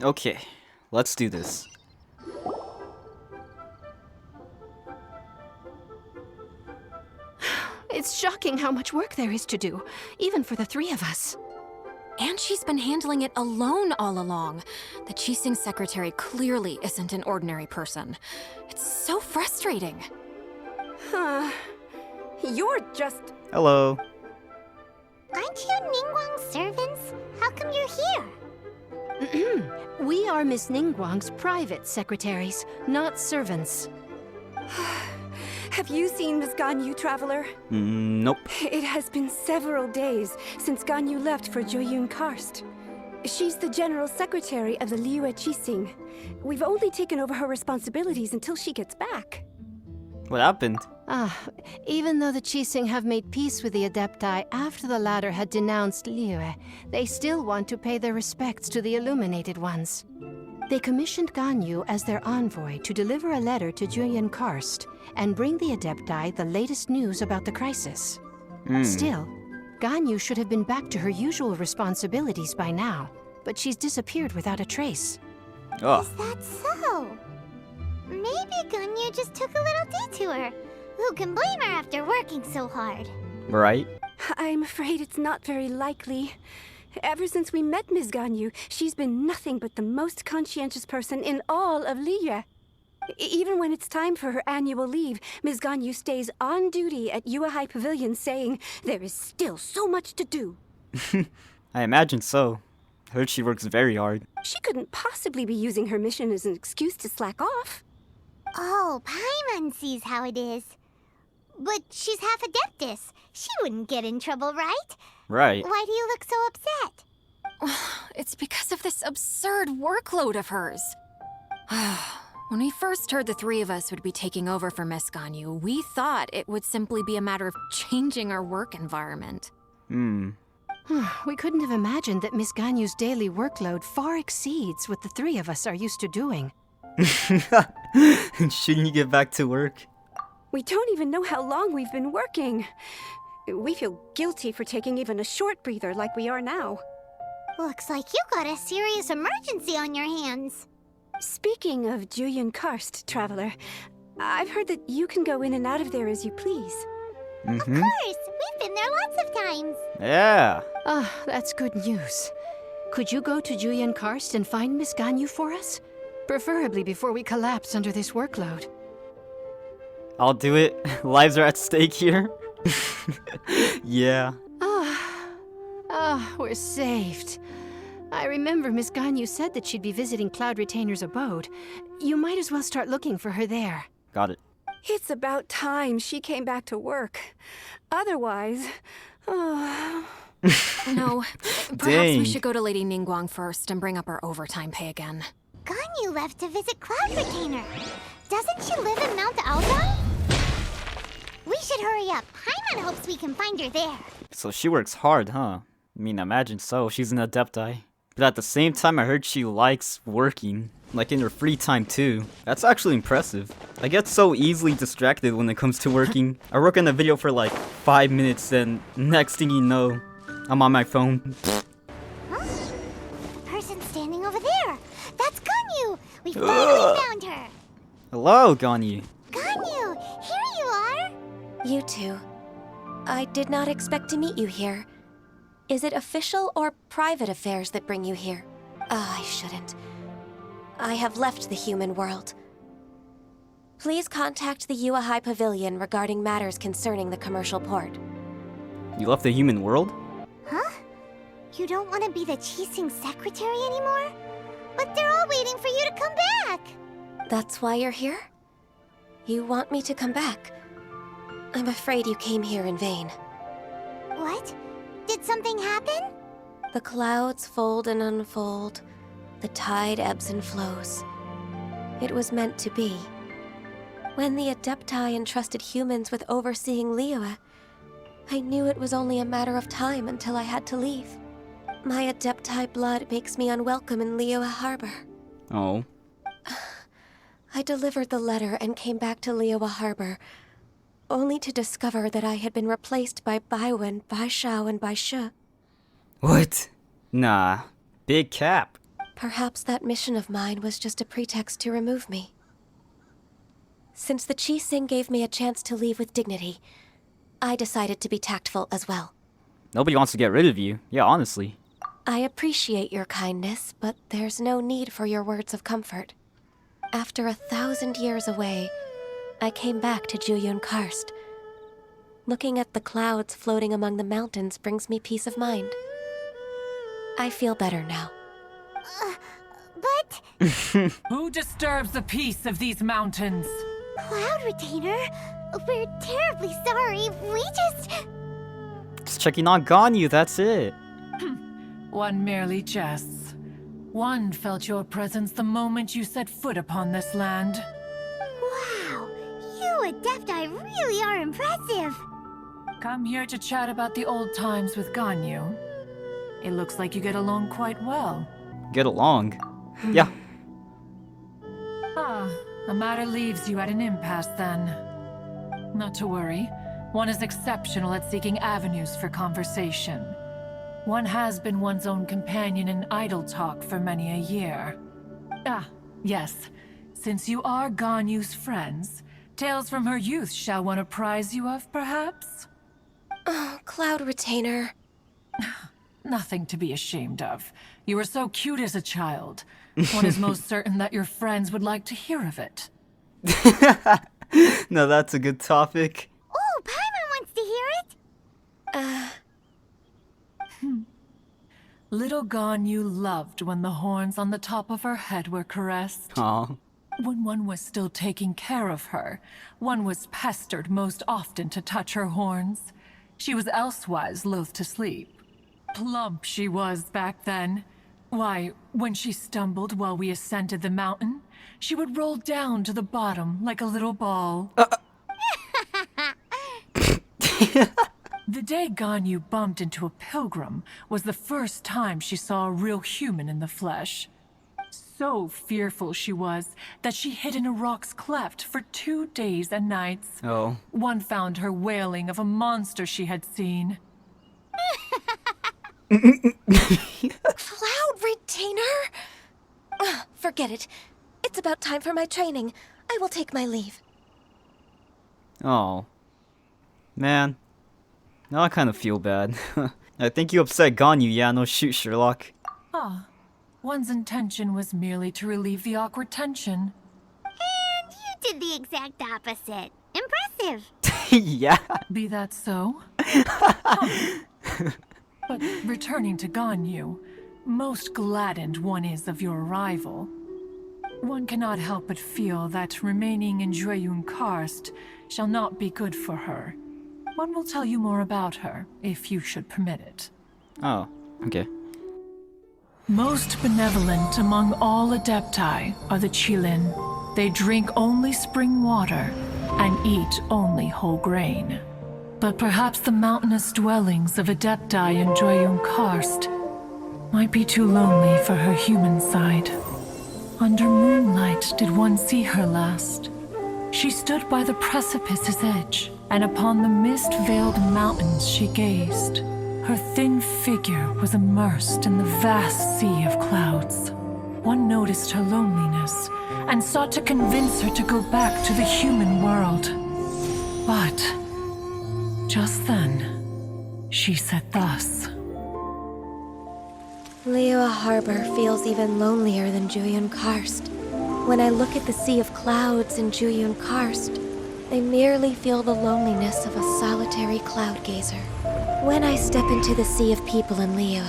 Okay, let's do this. It's shocking how much work there is to do, even for the three of us. And she's been handling it alone all along. The Qixing secretary clearly isn't an ordinary person. It's so frustrating. You're just... Hello. Aren't you Ningguang's servants? How come you're here? We are Miss Ningguang's private secretaries, not servants. Have you seen Miss Ganyu, Traveler? Nope. It has been several days since Ganyu left for Jueyun Karst. She's the general secretary of the Liyue Qixing. We've only taken over her responsibilities until she gets back. What happened? Even though the Qixing have made peace with the Adepti after the latter had denounced Liyue, they still want to pay their respects to the Illuminated Ones. They commissioned Ganyu as their envoy to deliver a letter to Jueyun Karst and bring the Adepti the latest news about the crisis. Still, Ganyu should have been back to her usual responsibilities by now, but she's disappeared without a trace. Oh, Is that so? Maybe Ganyu just took a little detour. Who can blame her after working so hard? right? I'm afraid it's not very likely. Ever since we met Ms. Ganyu, she's been nothing but the most conscientious person in all of Liyue. Even when it's time for her annual leave, Ms. Ganyu stays on duty at Yue High Pavilion saying there is still so much to do. I imagine so. Heard she works very hard. She couldn't possibly be using her mission as an excuse to slack off. Oh, Paimon sees how it is. But she's half Adeptus. She wouldn't get in trouble, right? Right. Why do you look so upset? It's because of this absurd workload of hers. When we first heard the three of us would be taking over for Miss Ganyu, we thought it would simply be a matter of changing our work environment. We couldn't have imagined that Miss Ganyu's daily workload far exceeds what the three of us are used to doing. Shouldn't you get back to work? We don't even know how long we've been working. We feel guilty for taking even a short breather like we are now. Looks like you got a serious emergency on your hands. Speaking of Jueyun Karst, Traveler, I've heard that you can go in and out of there as you please. Of course, we've been there lots of times. Yeah. That's good news. Could you go to Jueyun Karst and find Miss Ganyu for us? Preferably before we collapse under this workload. I'll do it. Lives are at stake here. Yeah. We're saved. I remember Miss Ganyu said that she'd be visiting Cloud Retainer's abode. You might as well start looking for her there. Got it. It's about time she came back to work. Otherwise... No, perhaps Dang. we should go to Lady Ningguang first and bring up our overtime pay again. Ganyu left to visit Cloud Retainer. Doesn't she live in Mount Aodai? We should hurry up. Paimon hopes we can find her there. So she works hard, huh? I mean, imagine so. She's an Adepti. But at the same time, I heard she likes working. Like in her free time too. That's actually impressive. I get so easily distracted when it comes to working. I work on a video for like 5 minutes and next thing you know, I'm on my phone. Huh? Person standing over there. That's Ganyu. We finally found her. Hello, Ganyu. Ganyu, here you are. You two. I did not expect to meet you here. Is it official or private affairs that bring you here? I shouldn't. I have left the human world. Please contact the Yue High Pavilion regarding matters concerning the commercial port. You left the human world? Huh? You don't want to be the Qixing secretary anymore? But they're all waiting for you to come back. That's why you're here? You want me to come back? I'm afraid you came here in vain. What? Did something happen? The clouds fold and unfold. The tide ebbs and flows. It was meant to be. When the Adepti entrusted humans with overseeing Liyue, I knew it was only a matter of time until I had to leave. My Adepti blood makes me unwelcome in Liyue Harbor. Oh. I delivered the letter and came back to Liyue Harbor, only to discover that I had been replaced by Baiwen, Baishao, and Baishe. What? Nah. Big cap. Perhaps that mission of mine was just a pretext to remove me. Since the Qixing gave me a chance to leave with dignity, I decided to be tactful as well. Nobody wants to get rid of you. Yeah, honestly. I appreciate your kindness, but there's no need for your words of comfort. After 1,000 years away, I came back to Juyun Karst. Looking at the clouds floating among the mountains brings me peace of mind. I feel better now. But Who disturbs the peace of these mountains? Cloud Retainer, we're terribly sorry. We Just checking on Ganyu, that's it. One merely jests. One felt your presence the moment you set foot upon this land. Wow, you Adepti really are impressive. Come here to chat about the old times with Ganyu. It looks like you get along quite well. Get along. Yeah. Ah, the matter leaves you at an impasse then. Not to worry. One is exceptional at seeking avenues for conversation. One has been one's own companion in idle talk for many a year. Ah, yes. Since you are Ganyu's friends, tales from her youth shall one apprise you of, perhaps? Oh, Cloud Retainer. Nothing to be ashamed of. You were so cute as a child. One is most certain that your friends would like to hear of it. No, that's a good topic. Oh, Paimon wants to hear it. Little Ganyu loved when the horns on the top of her head were caressed. Aw. When one was still taking care of her, one was pestered most often to touch her horns. She was elsewise loath to sleep. Plump she was back then. Why, when she stumbled while we ascended the mountain, she would roll down to the bottom like a little ball. The day Ganyu bumped into a pilgrim was the first time she saw a real human in the flesh. So fearful she was that she hid in a rock's cleft for 2 days and nights. Oh. One found her wailing of a monster she had seen. Cloud Retainer? Ugh, forget it. It's about time for my training. I will take my leave. Oh. Man. Now I kind of feel bad. I think you upset Ganyu, yeah, no shoot, Sherlock. Ah, one's intention was merely to relieve the awkward tension. And you did the exact opposite. Impressive. Yeah. Be that so? Huh. But returning to Ganyu, most gladdened one is of your arrival. One cannot help but feel that remaining in Juyun Karst shall not be good for her. One will tell you more about her, if you should permit it. Oh, okay. Most benevolent among all Adepti are the Qilin. They drink only spring water and eat only whole grain. But perhaps the mountainous dwellings of Adepti in Juyun Karst might be too lonely for her human side. Under moonlight did one see her last. She stood by the precipice's edge, and upon the mist-veiled mountains she gazed. Her thin figure was immersed in the vast sea of clouds. One noticed her loneliness, and sought to convince her to go back to the human world. But just then, she said thus. Liyue Harbor feels even lonelier than Juyun Karst. When I look at the sea of clouds in Juyun Karst, I merely feel the loneliness of a solitary cloud gazer. When I step into the sea of people in Liyue,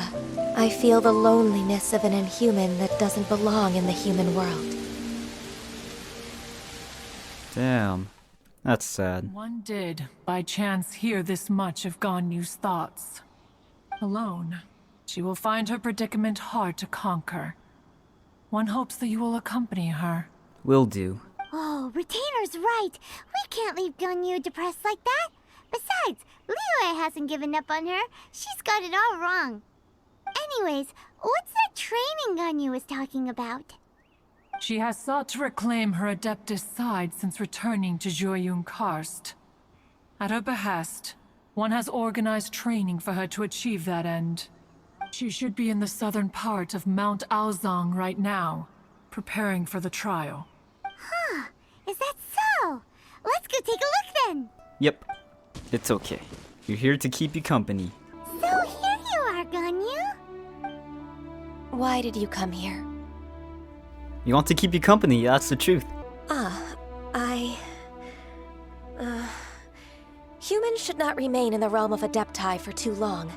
I feel the loneliness of an inhuman that doesn't belong in the human world. Damn. That's sad. One did, by chance, hear this much of Ganyu's thoughts. Alone, she will find her predicament hard to conquer. One hopes that you will accompany her. Will do. Oh, Retainer's right. We can't leave Ganyu depressed like that. Besides, Liyue hasn't given up on her. She's got it all wrong. Anyways, what's that training Ganyu was talking about? She has sought to reclaim her Adeptus side since returning to Juyun Karst. At her behest, one has organized training for her to achieve that end. She should be in the southern part of Mount Aozang right now, preparing for the trial. Huh, is that so? Let's go take a look then. Yep. It's okay. You're here to keep you company. So here you are, Ganyu. Why did you come here? You want to keep you company, that's the truth. Humans should not remain in the realm of Adepti for too long.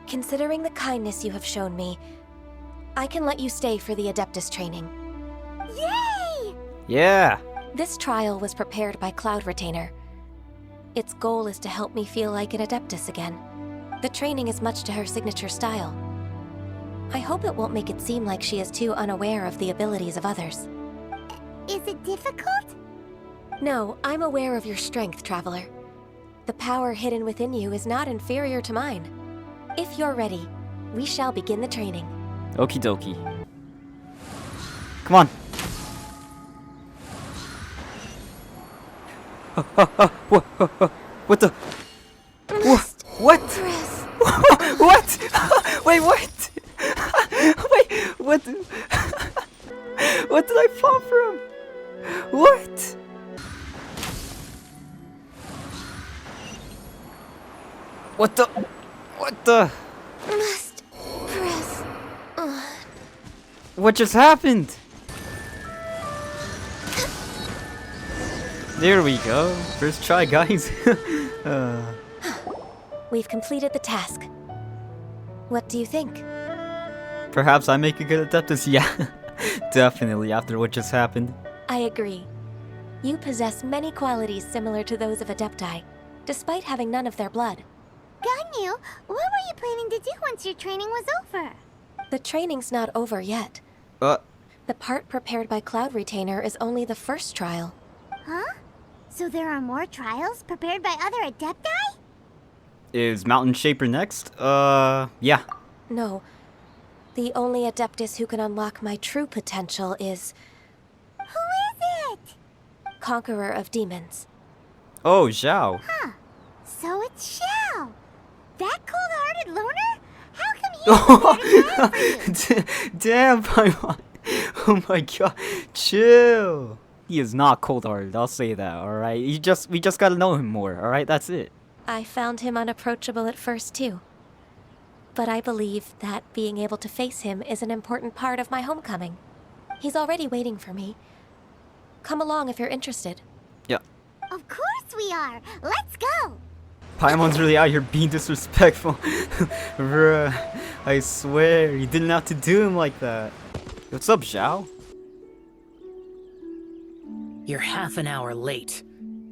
Considering the kindness you have shown me, I can let you stay for the Adeptus training. Yay! Yeah! This trial was prepared by Cloud Retainer. Its goal is to help me feel like an Adeptus again. The training is much to her signature style. I hope it won't make it seem like she is too unaware of the abilities of others. Is it difficult? No, I'm aware of your strength, Traveler. The power hidden within you is not inferior to mine. If you're ready, we shall begin the training. Okie dokie. Come on. What the? What? Press. What? Wait, what? Wait, what? What did I fall from? What? What the? What the? Must press. What just happened? There we go. First try, guys. We've completed the task. What do you think? Perhaps I make a good Adeptus. Yeah, definitely after what just happened. I agree. You possess many qualities similar to those of Adepti, despite having none of their blood. Ganyu, what were you planning to do once your training was over? The training's not over yet. The part prepared by Cloud Retainer is only the first trial. Huh? So there are more trials prepared by other Adepti? Is Mountain Shaper next? Yeah. No. The only Adeptus who can unlock my true potential is Who is it? Conqueror of Demons. Oh, Zhao. Huh. So it's Xiao. That cold-hearted loner? How come he isn't there to care for you? Damn, Paimon. Oh my god. Chill. He is not cold-hearted, I'll say that, alright? We just gotta know him more, alright? That's it. I found him unapproachable at first, too. But I believe that being able to face him is an important part of my homecoming. He's already waiting for me. Come along if you're interested. Yeah. Of course we are. Let's go. Paimon's really out here being disrespectful. Bruh, I swear, you didn't have to do him like that. What's up, Zhao? You're half an hour late.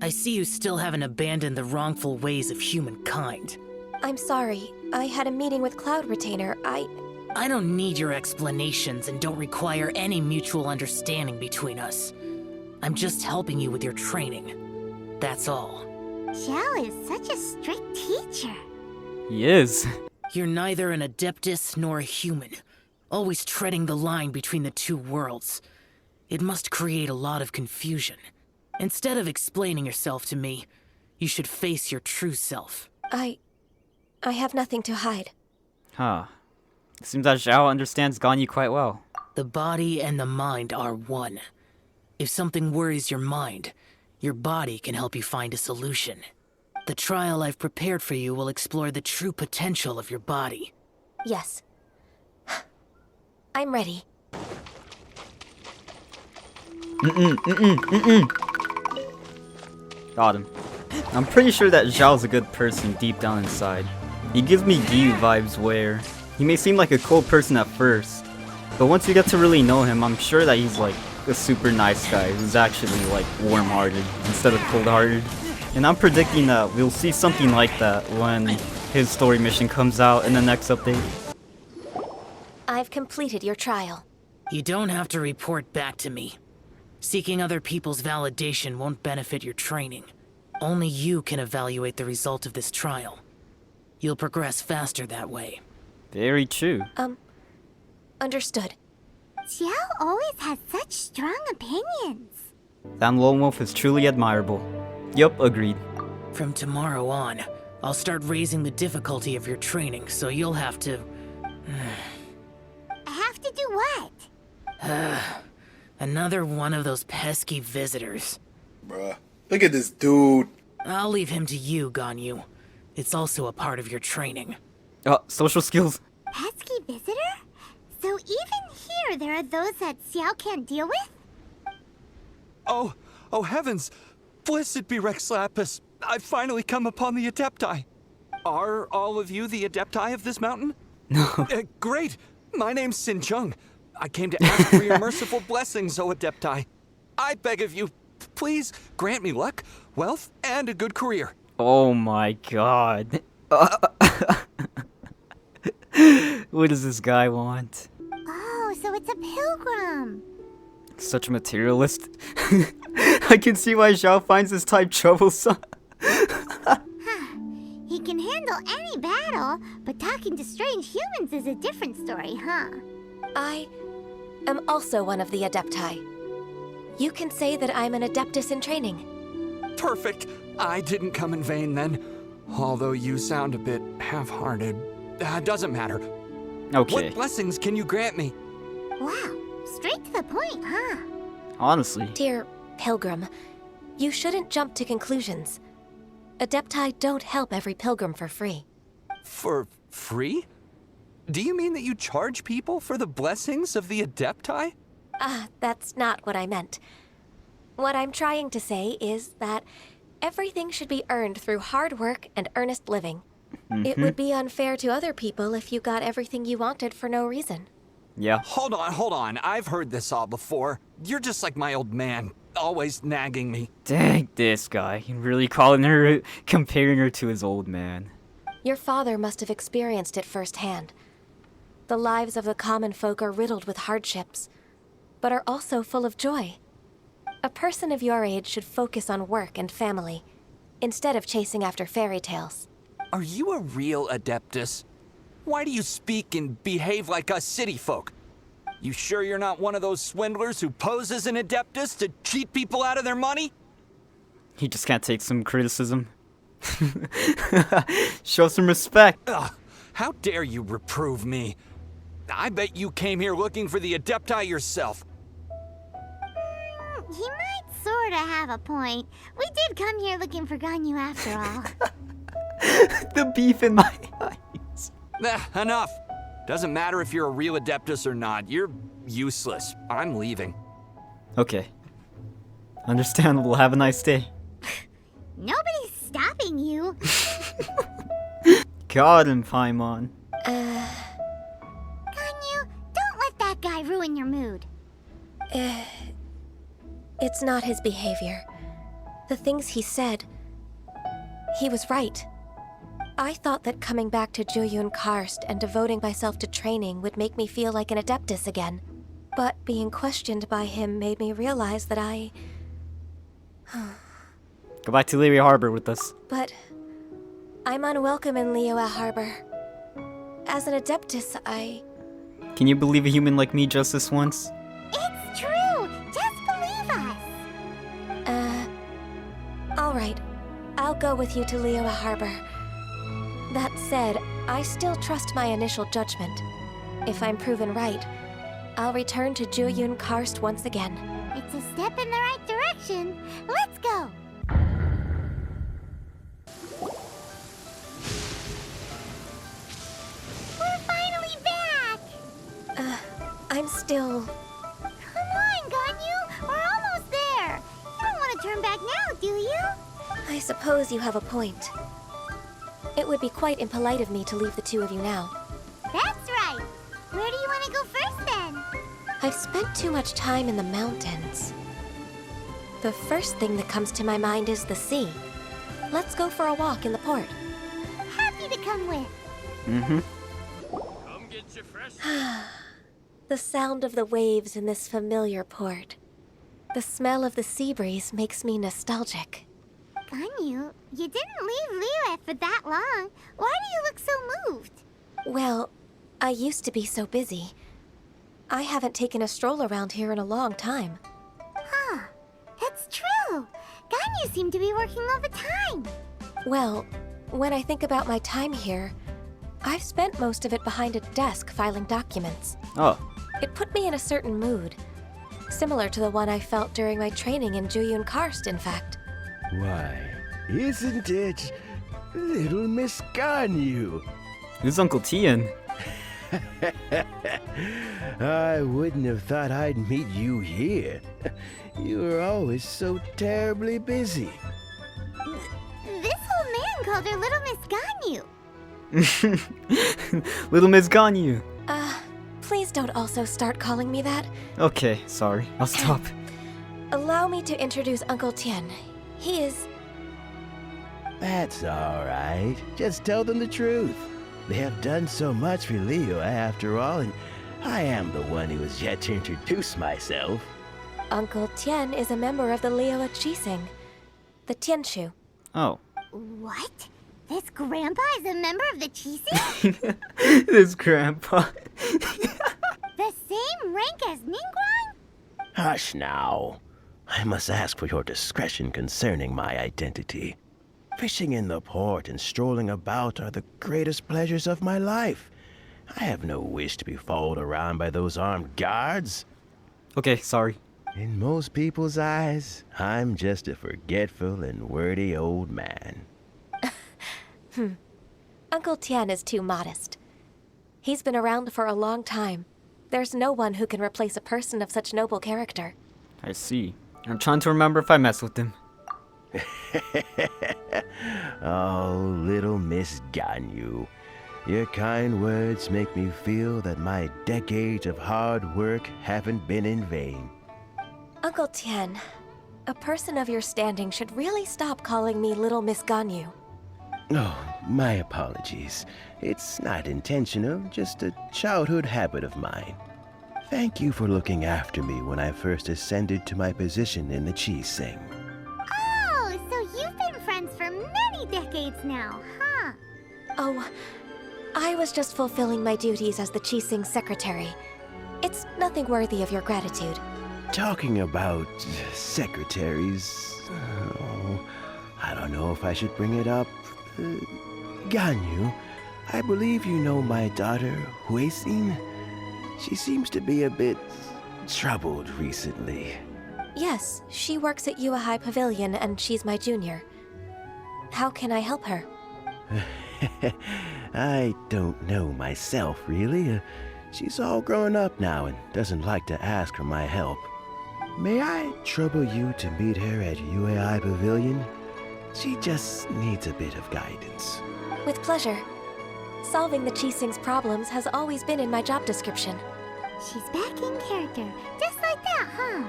I see you still haven't abandoned the wrongful ways of humankind. I'm sorry. I had a meeting with Cloud Retainer. I don't need your explanations and don't require any mutual understanding between us. I'm just helping you with your training. That's all. Xiao is such a strict teacher. He is. You're neither an Adeptus nor a human, always treading the line between the two worlds. It must create a lot of confusion. Instead of explaining yourself to me, you should face your true self. I have nothing to hide. Huh. Seems that Zhao understands Ganyu quite well. The body and the mind are one. If something worries your mind, your body can help you find a solution. The trial I've prepared for you will explore the true potential of your body. Yes. I'm ready. Got him. I'm pretty sure that Zhao's a good person deep down inside. He gives me Ganyu vibes where he may seem like a cold person at first, but once you get to really know him, I'm sure that he's like a super nice guy who's actually like warm-hearted instead of cold-hearted. And I'm predicting that we'll see something like that when his story mission comes out in the next update. I've completed your trial. You don't have to report back to me. Seeking other people's validation won't benefit your training. Only you can evaluate the result of this trial. You'll progress faster that way. Very true. Understood. Xiao always has such strong opinions. That lone wolf is truly admirable. Yup, agreed. From tomorrow on, I'll start raising the difficulty of your training, so you'll have to... I have to do what? Another one of those pesky visitors. Bruh. Look at this dude. I'll leave him to you, Ganyu. It's also a part of your training. Social skills. Pesky visitor? So even here there are those that Xiao can't deal with? Oh heavens! Blessed be Rex Lapis. I've finally come upon the Adepti. Are all of you the Adepti of this mountain? No. Great! My name's Sin Chung. I came to ask for your merciful blessings, O Adepti. I beg of you, please grant me luck, wealth, and a good career. Oh my god. What does this guy want? Oh, so it's a pilgrim. Such a materialist. I can see why Xiao finds this type troublesome. He can handle any battle, but talking to strange humans is a different story, huh? I am also one of the Adepti. You can say that I'm an Adeptus in training. Perfect. I didn't come in vain then. Although you sound a bit half-hearted. Doesn't matter. Okay. What blessings can you grant me? Wow, straight to the point, huh? Honestly. Dear Pilgrim, you shouldn't jump to conclusions. Adepti don't help every pilgrim for free. For free? Do you mean that you charge people for the blessings of the Adepti? That's not what I meant. What I'm trying to say is that everything should be earned through hard work and earnest living. It would be unfair to other people if you got everything you wanted for no reason. Yeah. Hold on. I've heard this all before. You're just like my old man, always nagging me. Dang, this guy. Really calling her, comparing her to his old man. Your father must have experienced it firsthand. The lives of the common folk are riddled with hardships, but are also full of joy. A person of your age should focus on work and family, instead of chasing after fairy tales. Are you a real Adeptus? Why do you speak and behave like us city folk? You sure you're not one of those swindlers who pose as an Adeptus to cheat people out of their money? He just can't take some criticism. Show some respect. Ugh, how dare you reprove me? I bet you came here looking for the Adepti yourself. He might sorta have a point. We did come here looking for Ganyu after all. The beef in my eyes. Enough. Doesn't matter if you're a real Adeptus or not. You're useless. I'm leaving. Okay. Understandable. Have a nice day. Nobody's stopping you. Got him, Paimon. Ganyu, don't let that guy ruin your mood. It's not his behavior. The things he said, he was right. I thought that coming back to Jueyun Karst and devoting myself to training would make me feel like an Adeptus again. But being questioned by him made me realize that Go back to Liyue Harbor with us. But I'm unwelcome in Liyue Harbor. As an Adeptus, Can you believe a human like me just this once? It's true. Just believe us. Alright. I'll go with you to Liyue Harbor. That said, I still trust my initial judgment. If I'm proven right, I'll return to Jueyun Karst once again. It's a step in the right direction. Let's go. We're finally back. I'm still... Come on, Ganyu. We're almost there. You don't want to turn back now, do you? I suppose you have a point. It would be quite impolite of me to leave the two of you now. That's right. Where do you want to go first, then? I've spent too much time in the mountains. The first thing that comes to my mind is the sea. Let's go for a walk in the port. Happy to come with. The sound of the waves in this familiar port. The smell of the sea breeze makes me nostalgic. Ganyu, you didn't leave Liyue for that long. Why do you look so moved? Well, I used to be so busy. I haven't taken a stroll around here in a long time. Huh. It's true. Ganyu seemed to be working all the time. Well, When I think about my time here, I've spent most of it behind a desk filing documents. Oh, It put me in a certain mood, similar to the one I felt during my training in Juyun Karst, in fact. Why, isn't it little Miss Ganyu? who's Uncle Tian? I wouldn't have thought I'd meet you here. You were always so terribly busy. This old man called her Little Miss Ganyu. Little Miss Ganyu. Please don't also start calling me that. Okay, sorry. I'll stop. Allow me to introduce Uncle Tian. He is... That's all right. Just tell them the truth. They have done so much for Leo after all, and I am the one who has yet to introduce myself. Uncle Tian is a member of the Liyue Qixing, the Tianshu. Oh. What? This grandpa is a member of the Qixing? This grandpa. The same rank as Ningguang? Hush now. I must ask for your discretion concerning my identity. Fishing in the port and strolling about are the greatest pleasures of my life. I have no wish to be followed around by those armed guards. Okay, sorry. In most people's eyes, I'm just a forgetful and wordy old man. Uncle Tian is too modest. He's been around for a long time. There's no one who can replace a person of such noble character. I see. I'm trying to remember if I mess with him. Oh, little Miss Ganyu. Your kind words make me feel that my decades of hard work haven't been in vain. Uncle Tian, a person of your standing should really stop calling me Little Miss Ganyu. Oh, my apologies. It's not intentional, just a childhood habit of mine. Thank you for looking after me when I first ascended to my position in the Qixing. Oh, so you've been friends for many decades now, huh? Oh, I was just fulfilling my duties as the Qixing secretary. It's nothing worthy of your gratitude. Talking about secretaries, oh, I don't know if I should bring it up. Ganyu, I believe you know my daughter, Huixin. She seems to be a bit troubled recently. Yes, she works at Yue High Pavilion and she's my junior. How can I help her? I don't know myself, really. She's all grown up now and doesn't like to ask for my help. May I trouble you to meet her at Yue High Pavilion? She just needs a bit of guidance. With pleasure. Solving the Qixing's problems has always been in my job description. She's back in character, just like that, huh?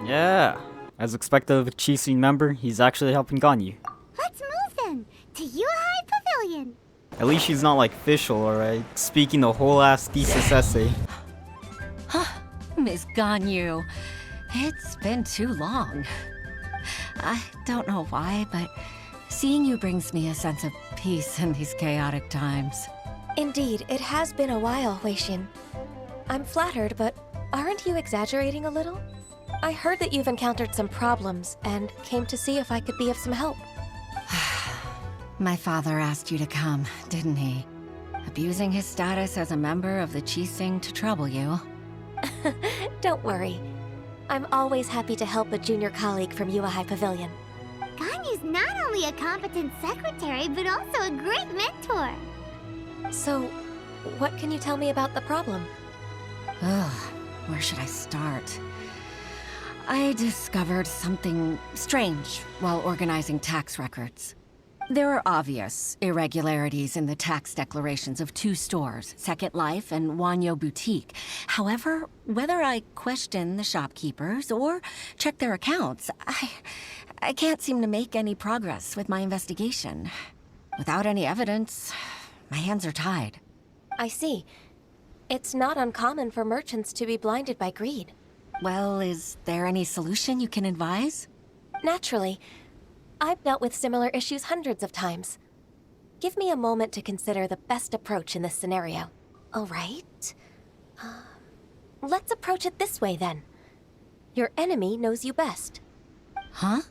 Yeah. As expected of a Qixing member, he's actually helping Ganyu. Let's move then, to Yue High Pavilion. At least she's not like Fischl, alright? Speaking the whole ass thesis essay. Miss Ganyu, it's been too long. I don't know why, but seeing you brings me a sense of peace in these chaotic times. Indeed, it has been a while, Huixin. I'm flattered, but aren't you exaggerating a little? I heard that you've encountered some problems and came to see if I could be of some help. My father asked you to come, didn't he? Abusing his status as a member of the Qixing to trouble you. Don't worry. I'm always happy to help a junior colleague from Yue High Pavilion. Ganyu's not only a competent secretary, but also a great mentor. So, what can you tell me about the problem? Ugh, where should I start? I discovered something strange while organizing tax records. There are obvious irregularities in the tax declarations of two stores, Second Life and Wanyo Boutique. However, whether I question the shopkeepers or check their accounts, I can't seem to make any progress with my investigation. Without any evidence, my hands are tied. I see. It's not uncommon for merchants to be blinded by greed. Well, is there any solution you can advise? Naturally. I've dealt with similar issues hundreds of times. Give me a moment to consider the best approach in this scenario. All right. Let's approach it this way, then. Your enemy knows you best. Huh?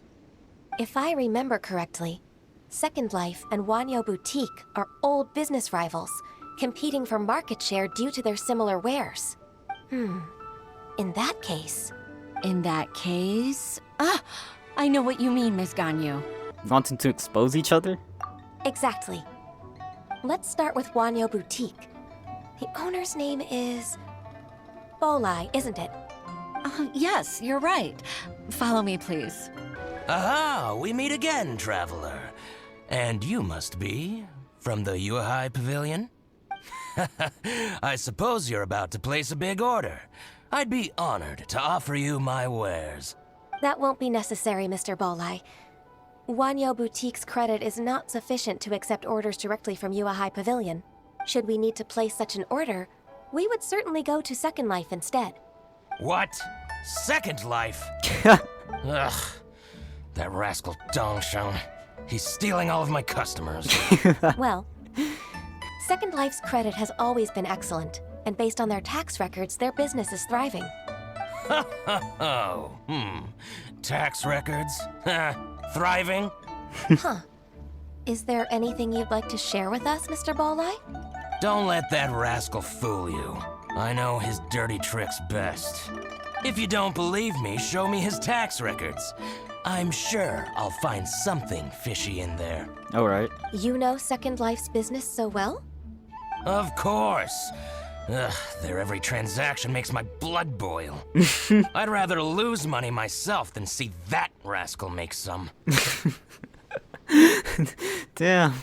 If I remember correctly, Second Life and Wanyo Boutique are old business rivals, competing for market share due to their similar wares. In that case... I know what you mean, Miss Ganyu. Wanting to expose each other? Exactly. Let's start with Wanyo Boutique. The owner's name is... Bolai, isn't it? Yes, you're right. Follow me, please. Aha! We meet again, traveler. And you must be from the Yuhai Pavilion? I suppose you're about to place a big order. I'd be honored to offer you my wares. That won't be necessary, Mr. Bolai. Wanyo Boutique's credit is not sufficient to accept orders directly from Yuhai Pavilion. Should we need to place such an order, we would certainly go to Second Life instead. What? Second Life? Ugh. That rascal Dongsheng. He's stealing all of my customers. Well, Second Life's credit has always been excellent, and based on their tax records, their business is thriving. Tax records? Thriving? Huh. Is there anything you'd like to share with us, Mr. Bolai? Don't let that rascal fool you. I know his dirty tricks best. If you don't believe me, show me his tax records. I'm sure I'll find something fishy in there. Alright. You know Second Life's business so well? Of course. Ugh, their every transaction makes my blood boil. I'd rather lose money myself than see that rascal make some. Damn.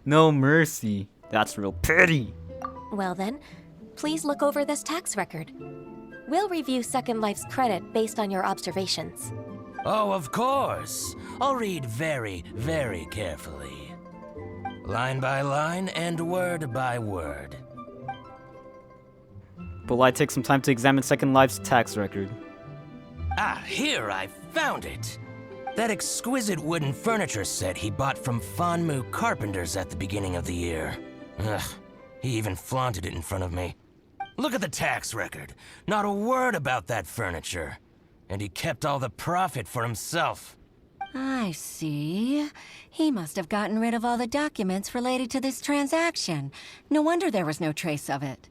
No mercy. That's real petty. Well then, please look over this tax record. We'll review Second Life's credit based on your observations. Oh, of course. I'll read very, very carefully. Line by line and word by word. Bolai takes some time to examine Second Life's tax record. Ah, here, I found it. That exquisite wooden furniture set he bought from Fanmu Carpenters at the beginning of the year. Ugh, he even flaunted it in front of me. Look at the tax record. Not a word about that furniture. And he kept all the profit for himself. I see. He must have gotten rid of all the documents related to this transaction. No wonder there was no trace of it.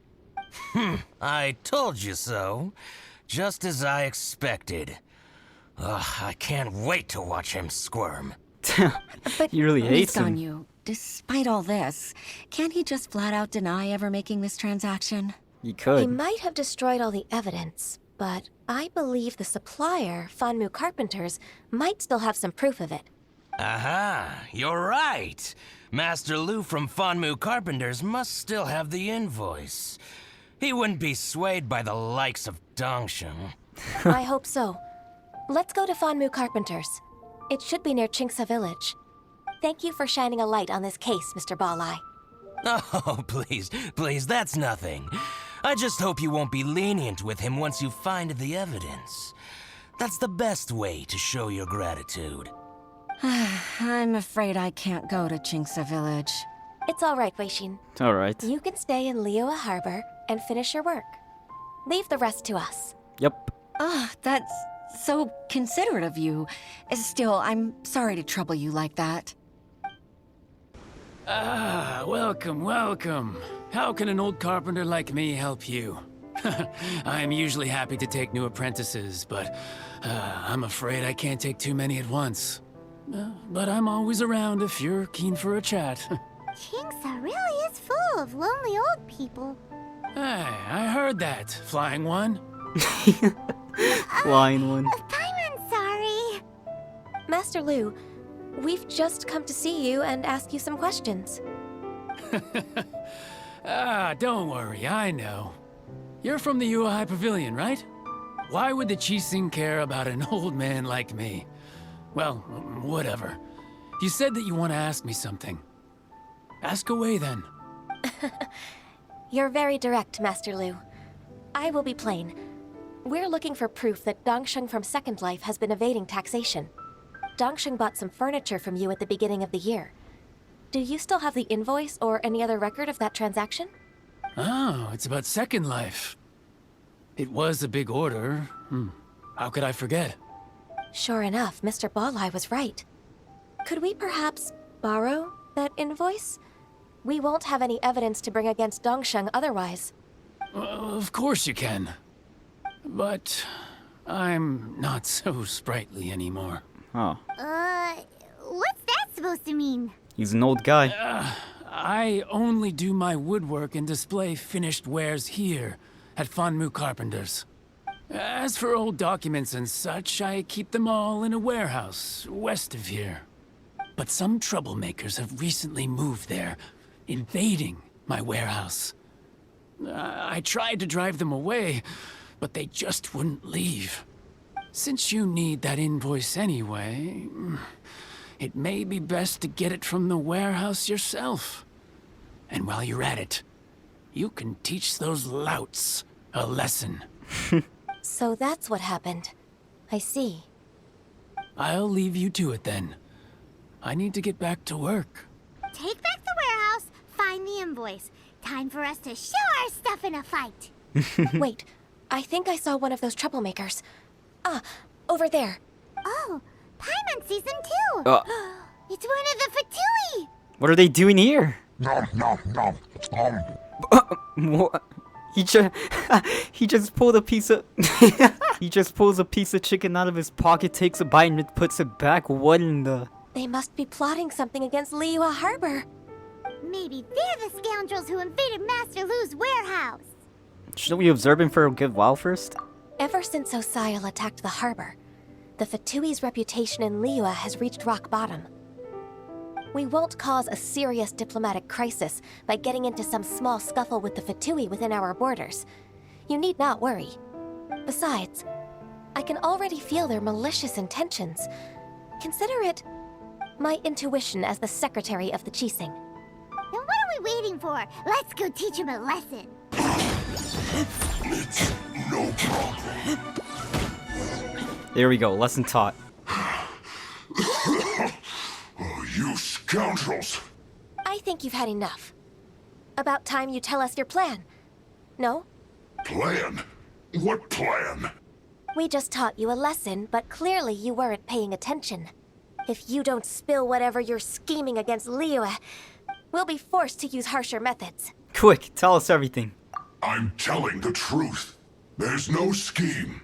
I told you so. Just as I expected. Ugh, I can't wait to watch him squirm. But He really hates him. Ganyu, despite all this, can't he just flat out deny ever making this transaction? He He could. might have destroyed all the evidence, but I believe the supplier, Fanmu Carpenters, might still have some proof of it. Aha, you're right. Master Lu from Fanmu Carpenters must still have the invoice. He wouldn't be swayed by the likes of Dongsheng. I hope so. Let's go to Fanmu Carpenters. It should be near Chingsa Village. Thank you for shining a light on this case, Mr. Bolai. Oh, please, that's nothing. I just hope you won't be lenient with him once you find the evidence. That's the best way to show your gratitude. I'm afraid I can't go to Chingsa Village. It's all right, Weishin. Alright. You can stay in Liyue Harbor and finish your work. Leave the rest to us. Yep. That's so considerate of you. Still, I'm sorry to trouble you like that. Ah, welcome, welcome. How can an old carpenter like me help you? I am usually happy to take new apprentices, but I'm afraid I can't take too many at once. But I'm always around if you're keen for a chat. Chingsa really is full of lonely old people. Hey, I heard that, Flying One. Flying one. I'm sorry. Master Lu, we've just come to see you and ask you some questions. Don't worry, I know. You're from the Yuhai Pavilion, right? Why would the Qixing care about an old man like me? Well, whatever. You said that you want to ask me something. Ask away, then. You're very direct, Master Lu. I will be plain. We're looking for proof that Dongsheng from Second Life has been evading taxation. Dongsheng bought some furniture from you at the beginning of the year. Do you still have the invoice or any other record of that transaction? Oh, it's about Second Life. It was a big order. How could I forget? Sure enough, Mr. Bolai was right. Could we perhaps borrow that invoice? We won't have any evidence to bring against Dongsheng otherwise. Of course you can. But I'm not so sprightly anymore. Huh. What's that supposed to mean? He's an old guy. I only do my woodwork and display finished wares here at Fanmu Carpenters. As for old documents and such, I keep them all in a warehouse west of here. But some troublemakers have recently moved there, invading my warehouse. I tried to drive them away, but they just wouldn't leave. Since you need that invoice anyway, it may be best to get it from the warehouse yourself. And while you're at it, you can teach those louts a lesson. So that's what happened. I see. I'll leave you to it then. I need to get back to work. Take back the warehouse, find the invoice. Time for us to show our stuff in a fight. Wait, I think I saw one of those troublemakers. Ah, over there. Oh, Paimon sees them too. It's one of the Fatui. What are they doing here? Nom nom nom nom. What? He just pulled a piece of he just pulls a piece of chicken out of his pocket, takes a bite, and puts it back. What in the? They must be plotting something against Liyue Harbor. Maybe they're the scoundrels who invaded Master Lu's warehouse. Shouldn't we observe him for a good while first? Ever since Osial attacked the harbor, the Fatui's reputation in Liyue has reached rock bottom. We won't cause a serious diplomatic crisis by getting into some small scuffle with the Fatui within our borders. You need not worry. Besides, I can already feel their malicious intentions. Consider it my intuition as the secretary of the Qixing. Then what are we waiting for? Let's go teach him a lesson. It's no problem. There we go, lesson taught. You scoundrels! I think you've had enough. About time you tell us your plan. No? Plan? What plan? We just taught you a lesson, but clearly you weren't paying attention. If you don't spill whatever you're scheming against Liyue, we'll be forced to use harsher methods. Quick, tell us everything. I'm telling the truth. There's no scheme.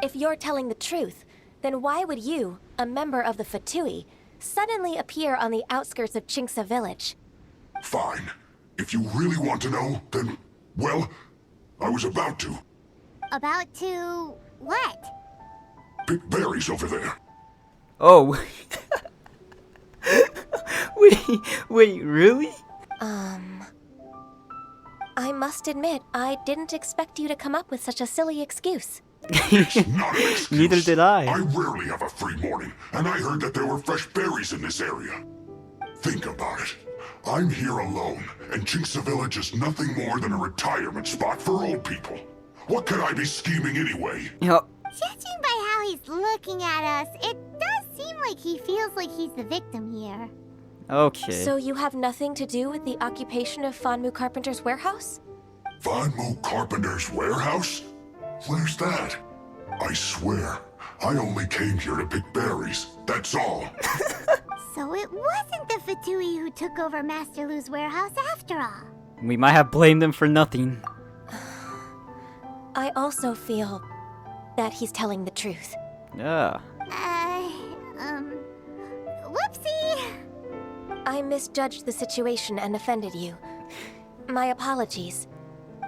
If you're telling the truth, then why would you, a member of the Fatui, suddenly appear on the outskirts of Qingce village? Fine. If you really want to know, then, well, I was about to. About to what? Pick berries over there. Oh. Wait, really? I must admit, I didn't expect you to come up with such a silly excuse. It's not an excuse. Neither did I. I rarely have a free morning, and I heard that there were fresh berries in this area. Think about it. I'm here alone, and Qingce Village is nothing more than a retirement spot for old people. What could I be scheming anyway? Yep. Judging by how he's looking at us, it does seem like he feels like he's the victim here. Okay. So you have nothing to do with the occupation of Fanmu Carpenter's warehouse? Fanmu Carpenter's warehouse? Where's that? I swear, I only came here to pick berries, that's all. So it wasn't the Fatui who took over Master Lu's warehouse after all. We might have blamed him for nothing. I also feel that he's telling the truth. Yeah. Whoopsie! I misjudged the situation and offended you. My apologies.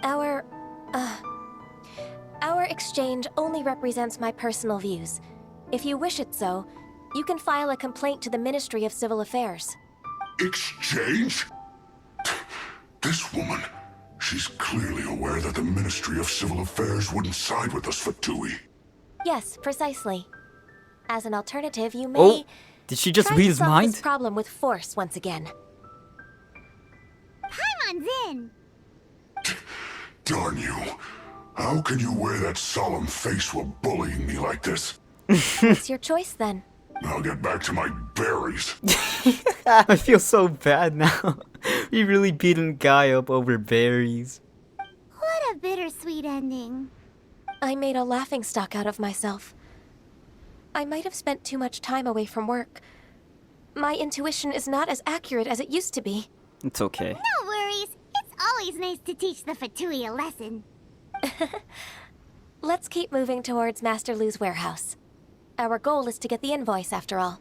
Our exchange only represents my personal views. If you wish it so, you can file a complaint to the Ministry of Civil Affairs. Exchange? This woman, she's clearly aware that the Ministry of Civil Affairs wouldn't side with us Fatui. Yes, precisely. As an alternative, you may... Oh, did she just try read to his solve mind? this problem with force once again. Paimon's in! Darn you. How can you wear that solemn face while bullying me like this? It's your choice then. I'll get back to my berries. I feel so bad now. We really beat a guy up over berries. What a bittersweet ending. I made a laughingstock out of myself. I might have spent too much time away from work. My intuition is not as accurate as it used to be. It's okay. No worries. It's always nice to teach the Fatui a lesson. Let's keep moving towards Master Lu's warehouse. Our goal is to get the invoice, after all.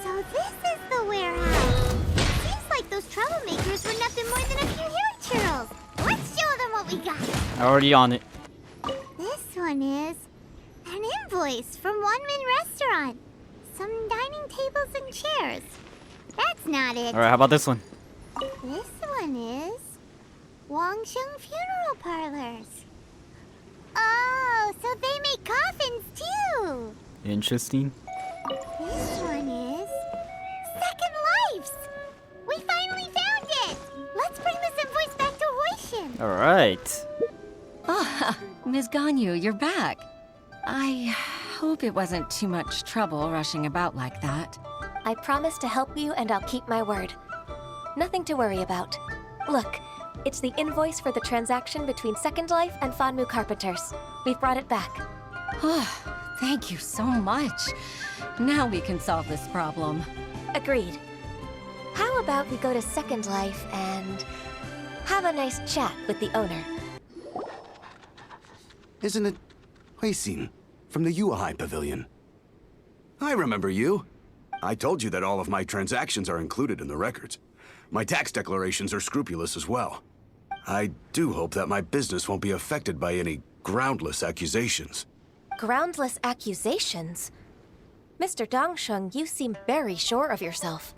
So this is the warehouse. Seems like those troublemakers were nothing more than a few hero churls. Let's show them what we got. Already on it. This one is an invoice from Wanmin Restaurant. Some dining tables and chairs. That's not it. Alright, how about this one? This one is Wangsheng Funeral Parlors. Oh, so they make coffins too. Interesting. This one is Second Lives. We finally found it. Let's bring this invoice back to Hoishin. Alright. Ah, Ms. Ganyu, you're back. I hope it wasn't too much trouble rushing about like that. I promise to help you, and I'll keep my word. Nothing to worry about. Look, it's the invoice for the transaction between Second Life and Fanmu Carpenters. We've brought it back. Oh, thank you so much. Now we can solve this problem. Agreed. How about we go to Second Life and have a nice chat with the owner? Isn't it Huixin from the Yuehai Pavilion? I remember you. I told you that all of my transactions are included in the records. My tax declarations are scrupulous as well. I do hope that my business won't be affected by any groundless accusations. Groundless accusations? Mr. Dongsheng, you seem very sure of yourself.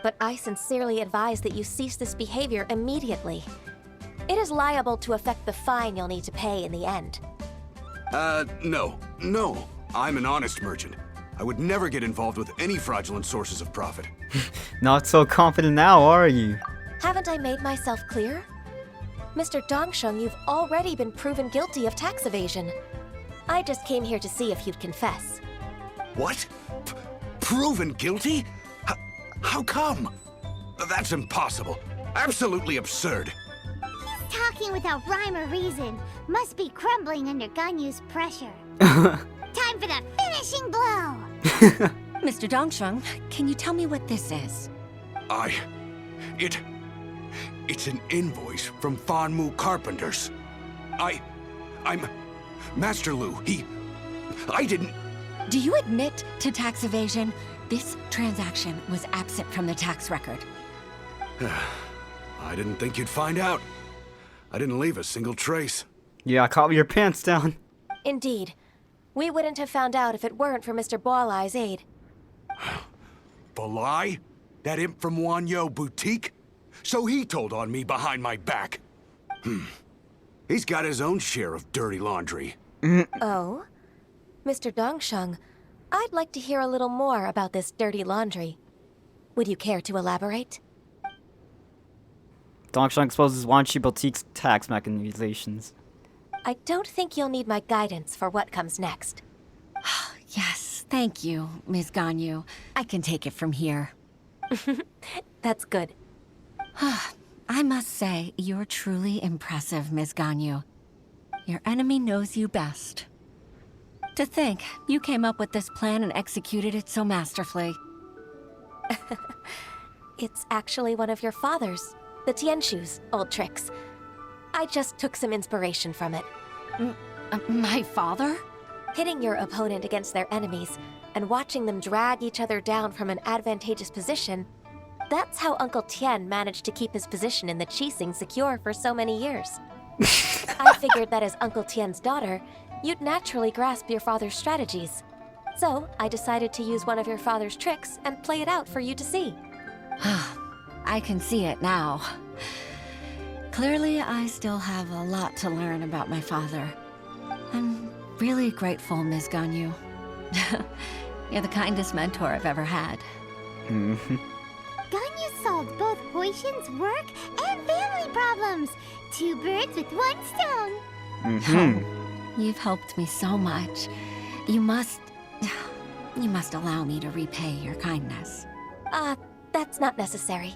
But I sincerely advise that you cease this behavior immediately. It is liable to affect the fine you'll need to pay in the end. No. I'm an honest merchant. I would never get involved with any fraudulent sources of profit. Not so confident now, are you? Haven't I made myself clear? Mr. Dongsheng, you've already been proven guilty of tax evasion. I just came here to see if you'd confess. What? Proven guilty? How come? That's impossible. Absolutely absurd. He's talking without rhyme or reason. Must be crumbling under Ganyu's pressure. Time for the finishing blow! Mr. Dongsheng, can you tell me what this is? It's an invoice from Fanmu Carpenters. I'm Master Lu. I didn't... Do you admit to tax evasion? This transaction was absent from the tax record. I didn't think you'd find out. I didn't leave a single trace. Yeah, caught your pants down. Indeed. We wouldn't have found out if it weren't for Mr. Boalai's aid. Balai? That imp from Wanyo Boutique? So he told on me behind my back. He's got his own share of dirty laundry. Oh? Mr. Dongsheng, I'd like to hear a little more about this dirty laundry. Would you care to elaborate? Dongsheng exposes Wanshi Boutique's tax machinations. I don't think you'll need my guidance for what comes next. Yes, thank you, Ms. Ganyu. I can take it from here. That's good. I must say, you're truly impressive, Ms. Ganyu. Your enemy knows you best. To think, you came up with this plan and executed it so masterfully. It's actually one of your father's, the Tianshu's, old tricks. I just took some inspiration from it. My father? Pitting your opponent against their enemies and watching them drag each other down from an advantageous position, that's how Uncle Tian managed to keep his position in the Qixing secure for so many years. I figured that as Uncle Tian's daughter, you'd naturally grasp your father's strategies. So I decided to use one of your father's tricks and play it out for you to see. I can see it now. Clearly, I still have a lot to learn about my father. I'm really grateful, Ms. Ganyu. You're the kindest mentor I've ever had. Ganyu solved both Hoishin's work and family problems. 2 birds with 1 stone. You've helped me so much. You must allow me to repay your kindness. That's not necessary.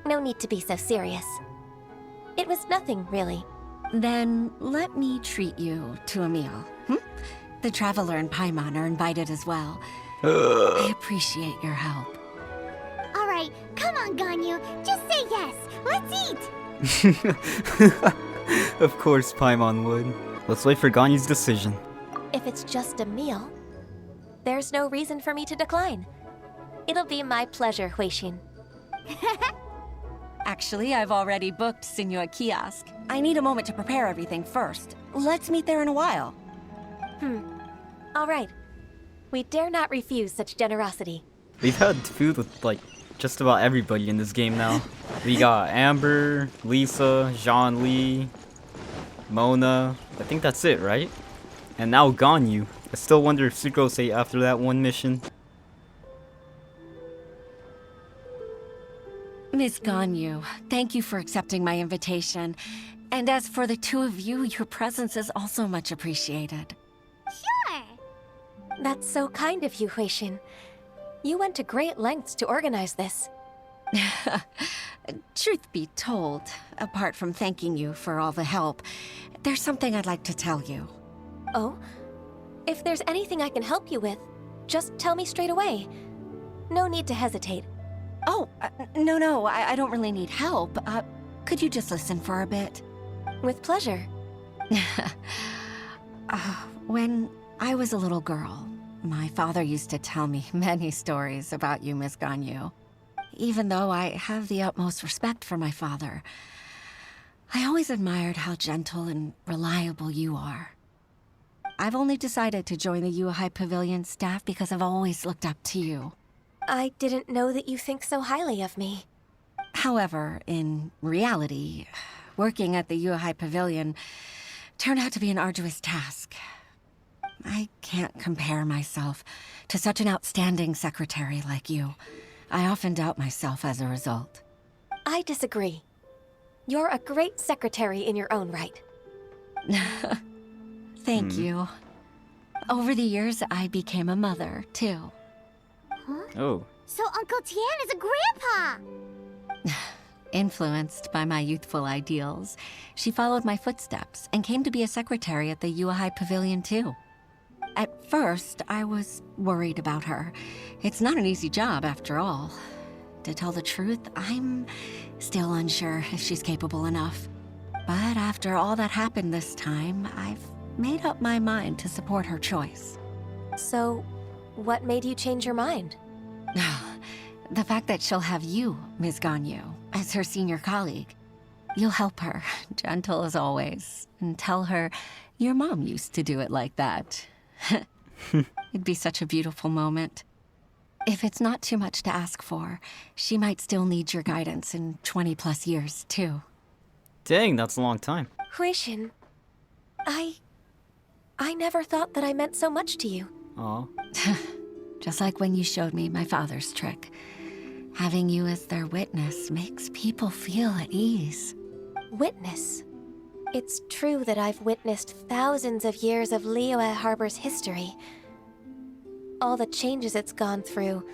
No need to be so serious. It was nothing, really. Then let me treat you to a meal. The Traveler and Paimon are invited as well. I appreciate your help. on, Ganyu. Just say yes. Let's eat. Of course, Paimon would. Let's wait for Ganyu's decision. If it's just a meal, there's no reason for me to decline. It'll be my pleasure, Huixin. Actually, I've already booked Senor Kiosk. I need a moment to prepare everything first. Let's meet there in a while. All right. We dare not refuse such generosity. We've had food with, like, just about everybody in this game now. We got Amber, Lisa, Jean-Lee, Mona. I think that's it, right? And now Ganyu. I still wonder if Sucrose ate after that one mission. Miss Ganyu, thank you for accepting my invitation. And as for the two of you, your presence is also much appreciated. Sure. That's so kind of you, Huixin. You went to great lengths to organize this. Truth be told, apart from thanking you for all the help, there's something I'd like to tell you. Oh? If there's anything I can help you with, just tell me straight away. No need to hesitate. Oh, no, I don't really need help. Could you just listen for a bit? With pleasure. When I was a little girl, my father used to tell me many stories about you, Miss Ganyu. Even though I have the utmost respect for my father, I always admired how gentle and reliable you are. I've only decided to join the Yuhai Pavilion staff because I've always looked up to you. I didn't know that you think so highly of me. However, in reality, working at the Yuhai Pavilion turned out to be an arduous task. I can't compare myself to such an outstanding secretary like you. I often doubt myself as a result. I disagree. You're a great secretary in your own right. Thank you. Over the years, I became a mother, too. Huh? Oh. So Uncle Tian is a grandpa! Influenced by my youthful ideals, she followed my footsteps and came to be a secretary at the Yuhai Pavilion, too. At first, I was worried about her. It's not an easy job, after all. To tell the truth, I'm still unsure if she's capable enough. But after all that happened this time, I've made up my mind to support her choice. So, what made you change your mind? The fact that she'll have you, Ms. Ganyu, as her senior colleague. You'll help her, gentle as always, and tell her your mom used to do it like that. It'd be such a beautiful moment. If it's not too much to ask for, she might still need your guidance in 20+ years, too. Dang, that's a long time. Huixin, I never thought that I meant so much to you. Aw. Just like when you showed me my father's trick. Having you as their witness makes people feel at ease. Witness? It's true that I've witnessed thousands of years of Liyue Harbor's history. All the changes it's gone through,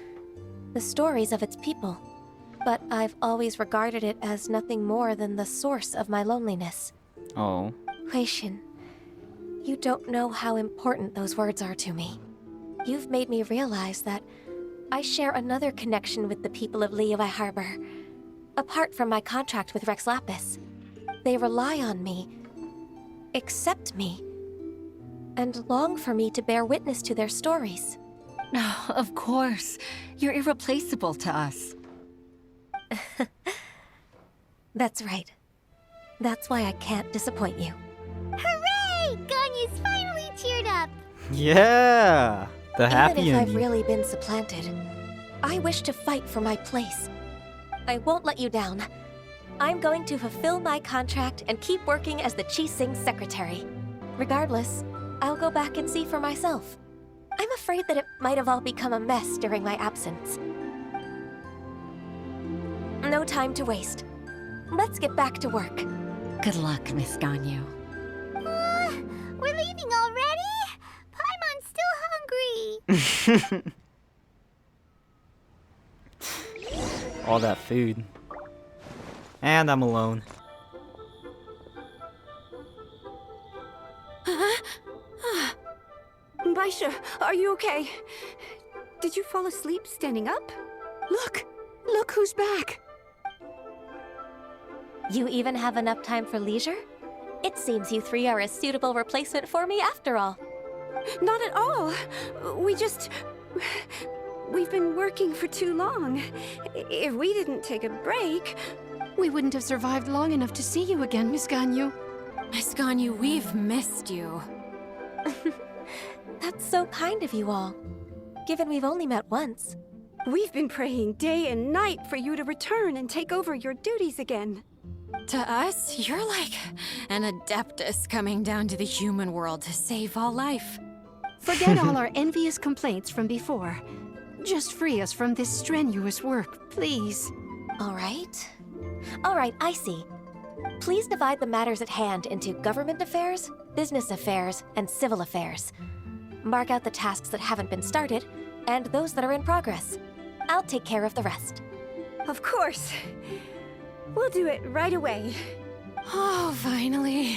the stories of its people. But I've always regarded it as nothing more than the source of my loneliness. Oh. Huixin, you don't know how important those words are to me. You've made me realize that I share another connection with the people of Liyue Harbor. Apart from my contract with Rex Lapis, they rely on me, accept me, and long for me to bear witness to their stories. Oh, of course. You're irreplaceable to us. That's right. That's why I can't disappoint you. Hooray! Ganyu's finally cheered up! Yeah! The happy Even if ending. I've really been supplanted, I wish to fight for my place. I won't let you down. I'm going to fulfill my contract and keep working as the Qixing secretary. Regardless, I'll go back and see for myself. I'm afraid that it might have all become a mess during my absence. No time to waste. Let's get back to work. Good luck, Miss Ganyu. We're leaving already? Paimon's still hungry! All that food. And I'm alone. Baisha, are you okay? Did you fall asleep standing up? Look who's back. You even have enough time for leisure? It seems you three are a suitable replacement for me after all. Not at all. We've been working for too long. If we didn't take a break... We wouldn't have survived long enough to see you again, Miss Ganyu. Miss Ganyu, we've missed you. That's so kind of you all, given we've only met once. We've been praying day and night for you to return and take over your duties again. To us, you're like an Adeptus coming down to the human world to save all life. Forget all our envious complaints from before. Just free us from this strenuous work, please. All right, I see. Please divide the matters at hand into government affairs, business affairs, and civil affairs. Mark out the tasks that haven't been started, and those that are in progress. I'll take care of the rest. Of course. We'll do it right away. Oh, finally.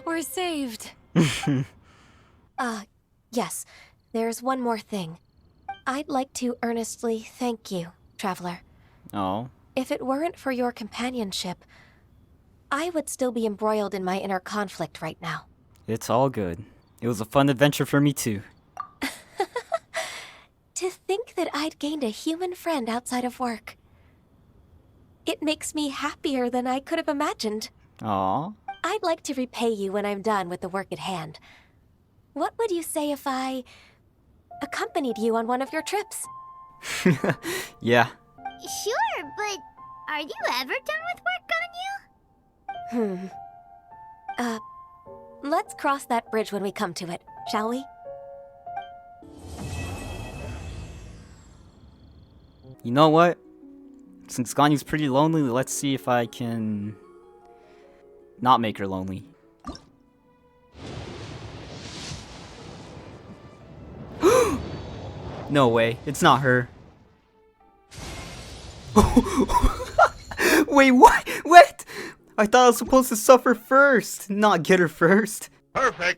We're saved. Yes. There's one more thing. I'd like to earnestly thank you, Traveler. Oh. If it weren't for your companionship, I would still be embroiled in my inner conflict right now. It's all good. It was a fun adventure for me too. To think that I'd gained a human friend outside of work. It makes me happier than I could have imagined. Aw. I'd like to repay you when I'm done with the work at hand. What would you say if I accompanied you on one of your trips? Yeah. Sure, but are you ever done with work, Ganyu? Let's cross that bridge when we come to it, shall we? You know what? Since Ganyu's pretty lonely, let's see if I can not make her lonely. No way, it's not her. Wait, what? What? I thought I was supposed to suffer first, not get her first. Perfect.